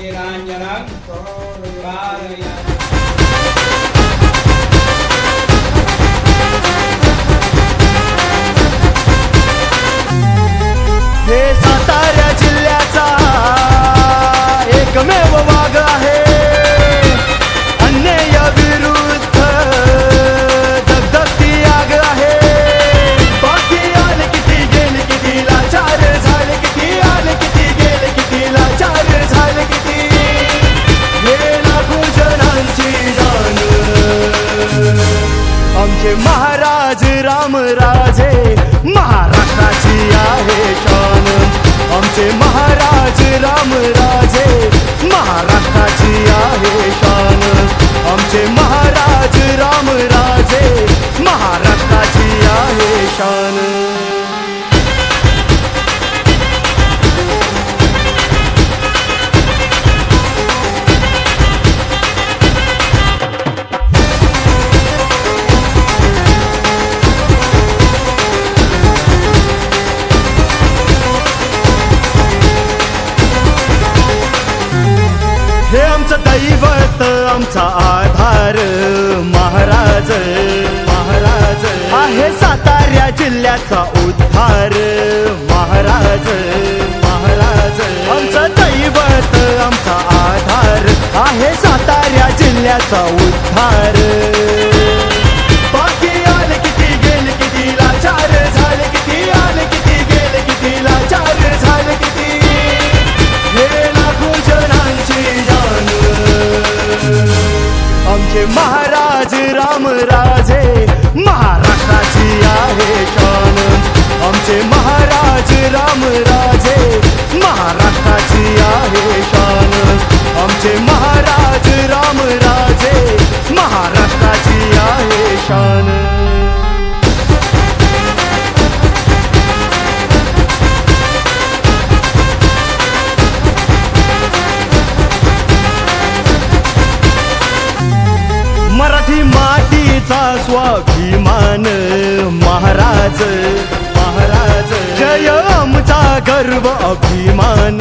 नीरांजनं कारयामि। हे सातारा जिल्ह्याचा एकमेव वाघ आहे, अन्याय विरुद्ध धगधगती आग आहे। बाकी आले किती गेले किती, लाचार झाले किती, आले किती गेले किती, लाचार झाले किती। हे लाखो जणांची जान आमचे महाराज रामराजे महाराष्ट्राची आहे शान। आमचे महाराज रामराजे महाराष्ट्राची आहे शान। आमचे महाराज रामराजे महाराष्ट्राची आहे शान। हे आमचं दैवत आमचा आधार महाराज महाराज आहे, सातारा जिल्ह्याचा उद्धार महाराज महाराज। आमचं दैवत आमचा आधार आहे, सातारा जिल्ह्याचा उद्धार। बाकी आले किती गेले किती, लाचार झाले किती, आले किती गेले किती, लाचार झाले किती। हे लाखो जणांची जान आमचे महाराज रामराजे महाराष्ट्राची आहे शान। आमचे महाराज रामराजे महाराष्ट्राची आहे शान। आमचे महाराज रामराजे महाराष्ट्राची आहे शान। मराठी मातीचा स्वाभिमान महाराज महाराज, जय आमचा गर्व अभिमान।